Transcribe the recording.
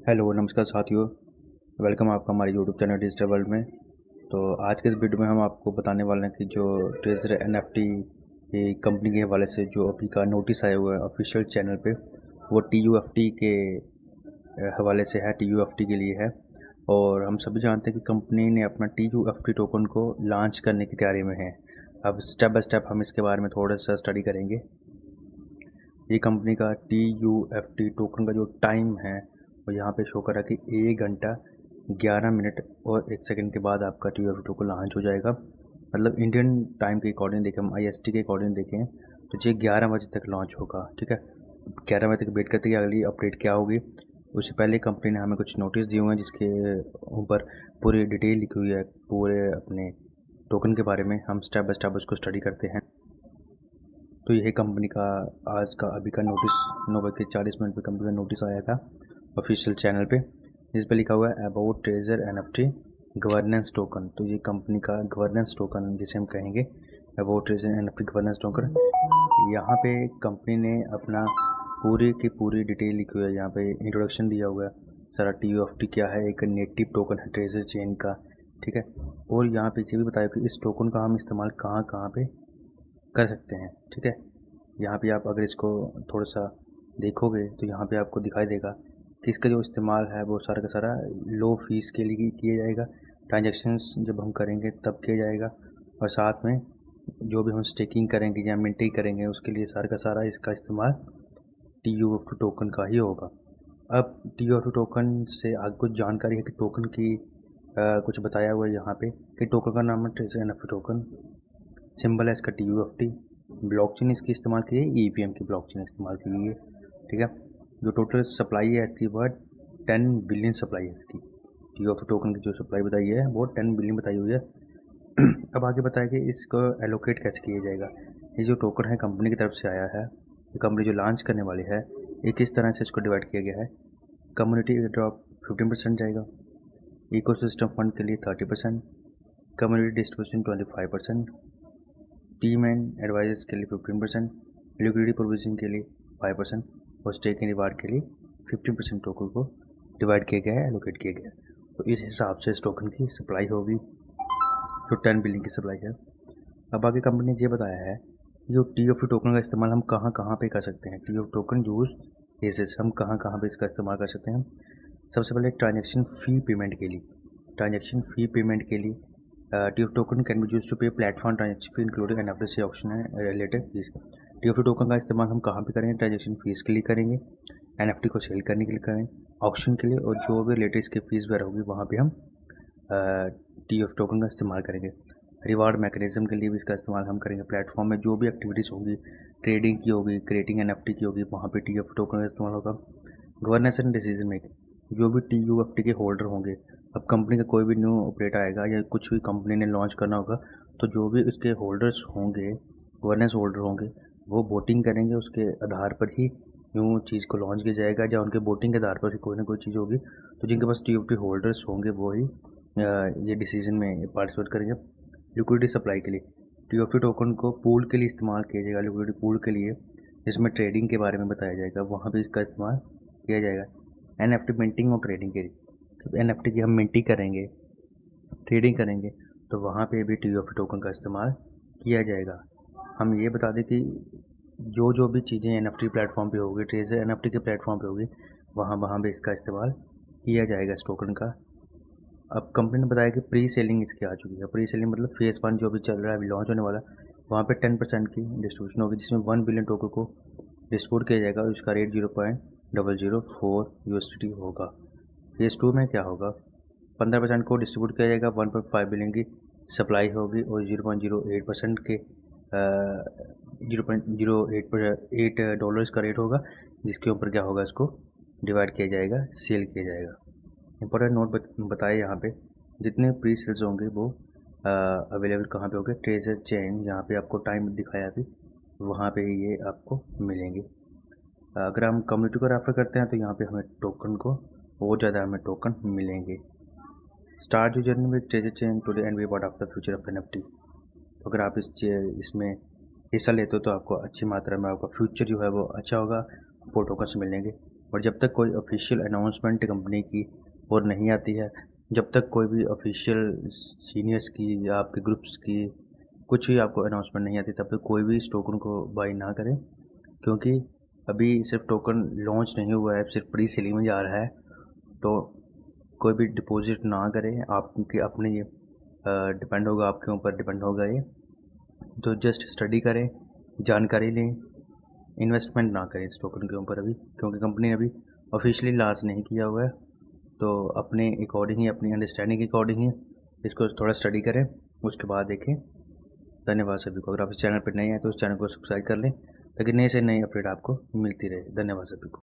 Hello नमस्कार साथियों। Welcome आपका हमारे यूट्यूब चैनल डिजिटल वर्ल्ड में। तो आज के इस वीडियो में हम आपको बताने वाले हैं कि जो ट्रेजर एनएफटी की कंपनी के हवाले से जो अभी का नोटिस आया हुआ है ऑफिशियल चैनल पे, वो टीयूएफटी के हवाले से है, टीयूएफटी के लिए है। और हम सभी जानते हैं कि कंपनी ने अपना टीयूएफटी टोकन को लॉन्च करने की तैयारी में है। अब स्टेप बाय स्टेप हम इसके बारे में थोड़ा सा स्टडी करेंगे। ये कंपनी का टीयूएफटी टोकन का जो टाइम है वो यहाँ पे शो कर रहा है कि 1 घंटा 11 मिनट और 1 सेकंड के बाद आपका टीयूएफटी टोकन लॉन्च हो जाएगा। मतलब इंडियन टाइम के अकॉर्डिंग देखें, हम आईएसटी के अकॉर्डिंग देखें तो ये 11 बजे तक लॉन्च होगा। ठीक है, 11 बजे तक वेट करते हैं अगली अपडेट क्या होगी। उससे पहले कंपनी ने हमें कुछ नोटिस दिए हुए हैं जिसके ऊपर पूरी डिटेल लिखी हुई है पूरे अपने टोकन के बारे में। हम स्टेप बाय स्टेप उसको स्टडी करते हैं। तो यही कंपनी का आज का अभी का नोटिस 9:40 पे कंपनी का नोटिस आया था ऑफिशियल चैनल पे, जिस पे लिखा हुआ है about treasure NFT governance token. तो ये कंपनी का गवर्नेंस टोकन जिसे हम कहेंगे about treasure NFT governance token. यहाँ पे कंपनी ने अपना पूरी की पूरी डिटेल लिखी हुई है। यहाँ पे इंट्रोडक्शन दिया हुआ है सारा, टीयूएफटी क्या है, एक नेटिव टोकन है ट्रेजर चेन का। ठीक है, और यहाँ पे ये भी बताया कि इस टोकन का हम इस्तेमाल कहाँ कहाँ पे कर सकते हैं। ठीक है, यहाँ पे आप अगर इसको थोड़ा सा देखोगे तो यहाँ पे आपको दिखाई देगा कि इसका जो इस्तेमाल है वो सारा का सारा लो फीस के लिए किया जाएगा। ट्रांजैक्शंस जब हम करेंगे तब किया जाएगा, और साथ में जो भी हम स्टेकिंग करेंगे या मिंटिंग करेंगे उसके लिए सारा का सारा इसका इस्तेमाल टीयूएफटी टोकन का ही होगा। अब टीयूएफटी टोकन से आगे कुछ जानकारी है कि टोकन की कुछ बताया हुआ है यहाँ पे कि टोकन का नाम है ट्रेजर एनएफटी टोकन, सिंबल है इसका टीयूएफटी, ब्लॉकचेन इसकी इस्तेमाल की है, ईवीएम की ब्लॉकचेन इस्तेमाल की गई है। ठीक है, जो टोटल सप्लाई है इसकी वह 10 बिलियन सप्लाई है इसकी। टीयूएफटी टोकन की जो सप्लाई बताई है वो 10 बिलियन बताई हुई है। अब आगे बताया कि इसको एलोकेट कैसे किया जाएगा। ये जो टोकन है कंपनी की तरफ से आया है, ये कंपनी जो लॉन्च करने वाली है, ये किस तरह से इसको डिवाइड किया गया है। कम्युनिटी ड्रॉप 15% जाएगा, इकोसिस्टम फंड के लिए 30%, community distribution 25%, team and advisors के लिए 15%, लिक्विडिटी प्रोविजन के लिए 5% और स्टेक इन रिवार्ड के लिए 15% टोकन को डिवाइड किया गया है, एलोकेट किया गया है। तो इस हिसाब से इस टोकन की सप्लाई होगी जो 10 बिलियन की सप्लाई है। अब आगे कंपनी ने ये बताया है जो टीओएफटी टोकन का इस्तेमाल हम कहाँ कहाँ पे कर सकते हैं। टीओएफटी टोकन यूज केसेस हम कहाँ कहाँ पे इसका इस्तेमाल कर सकते हैं। सबसे पहले ट्रांजेक्शन फ़ी पेमेंट के लिए, ट्रांजेक्शन फ़ी पेमेंट के लिए TOFT token can be use to pay platform transaction fee including NFT option है रिलेटेड फीस। टीओएफटी टोकन का इस्तेमाल हम कहाँ पे करेंगे, ट्रांजेक्शन फीस के लिए करेंगे, एनएफटी को सेल करने के लिए करेंगे, ऑप्शन के लिए, और जो भी रिलेटेड इसकी फीस वगैरह होगी वहाँ पे हम टीओएफटी टोकन का इस्तेमाल करेंगे। रिवार्ड मैकेनिज्म के लिए भी इसका इस्तेमाल हम करेंगे। प्लेटफॉर्म में जो भी एक्टिविटीज़ होगी, ट्रेडिंग की होगी, क्रिएटिंग एनएफटी की होगी, वहाँ पे टीओएफटी टोकन का इस्तेमाल होगा। गवर्नेंस एंड डिसीजन मेकिंग, जो भी टीयूएफटी के होल्डर होंगे, अब कंपनी का कोई भी न्यू ऑपरेटर आएगा या कुछ भी कंपनी ने लॉन्च करना होगा तो जो भी उसके होल्डर्स होंगे, गवर्नेंस होल्डर होंगे, वो वोटिंग करेंगे, उसके आधार पर ही न्यू चीज़ को लॉन्च किया जाएगा, या उनके वोटिंग के आधार पर ही कोई ना कोई चीज़ होगी। तो जिनके पास टीयूएफटी होल्डर्स होंगे वो ही ये डिसीजन में पार्टिसिपेट करेंगे। लिक्विडिटी सप्लाई के लिए टीओएफटी टोकन को पूल के लिए इस्तेमाल किया जाएगा, लिक्विडिटी पूल के लिए जिसमें ट्रेडिंग के बारे में बताया जाएगा, वहाँ भी इसका इस्तेमाल किया जाएगा। एनएफटी मिंटिंग और ट्रेडिंग के लिए, जब एनएफटी की हम मिंटिंग करेंगे, ट्रेडिंग करेंगे, तो वहाँ पे भी टीओएफटी टोकन का इस्तेमाल किया जाएगा। हम ये बता दें कि जो भी चीज़ें एनएफटी प्लेटफॉर्म पे होगी, ट्रेजर एनएफटी के प्लेटफॉर्म पे होगी, वहाँ वहाँ भी इसका इस्तेमाल किया जाएगा इस टोकन का। अब कंपनी ने बताया कि प्री सेलिंग इसकी आ चुकी है। प्री सेलिंग मतलब फेज़ 1 जो भी चल रहा है, अभी लॉन्च होने वाला है, वहाँ पे 10% की डिस्ट्रीब्यूशन होगी जिसमें 1 बिलियन टोकन को डिस्ट्रीब्यूट किया जाएगा और उसका रेट 0.004 यूएसडी होगा। फेज़ 2 में क्या होगा, 15% को डिस्ट्रीब्यूट किया जाएगा, 1.5 बिलियन की सप्लाई होगी और 0.08% के 0.08 डॉलर्स का रेट होगा, जिसके ऊपर क्या होगा, इसको डिवाइड किया जाएगा, सेल किया जाएगा। इंपॉर्टेंट नोट बताए यहाँ पे, जितने प्री सेल्स होंगे वो अवेलेबल कहाँ पे होंगे, ट्रेजर चेन, जहाँ पे आपको टाइम दिखाया अभी, वहाँ पे ये आपको मिलेंगे। अगर हम कम्युनिटी को रेफर करते हैं तो यहाँ पे हमें टोकन को बहुत ज़्यादा हमें टोकन मिलेंगे। Start your journey with treasure chain today and be part of the future of NFT. तो अगर आप इसमें हिस्सा लेते हो तो आपको अच्छी मात्रा में आपका फ्यूचर जो है वो अच्छा होगा, आपको टोकन्स मिलेंगे। और जब तक कोई ऑफिशियल अनाउंसमेंट कंपनी की और नहीं आती है, जब तक कोई भी ऑफिशियल सीनियर्स की या आपके ग्रुप्स की कुछ भी आपको अनाउंसमेंट नहीं आती, तब तक कोई भी इस टोकन को बाई ना करें, क्योंकि अभी सिर्फ टोकन लॉन्च नहीं हुआ है, सिर्फ प्री सेलिंग में जा रहा है। तो कोई भी डिपॉजिट ना करें, आपके अपने ये डिपेंड होगा, आपके ऊपर डिपेंड होगा ये। तो जस्ट स्टडी करें, जानकारी लें, इन्वेस्टमेंट ना करें इस टोकन के ऊपर अभी, क्योंकि कंपनी ने अभी ऑफिशियली लॉन्च नहीं किया हुआ है। तो अपने अकॉर्डिंग ही, अपनी अंडरस्टैंडिंग के अकॉर्डिंग ही इसको थोड़ा स्टडी करें, उसके बाद देखें। धन्यवाद सभी को। अगर आप इस चैनल पर नए हैं तो इस चैनल को सब्सक्राइब कर लें, ताकि नए से नई अपडेट आपको मिलती रहे। धन्यवाद सभी को।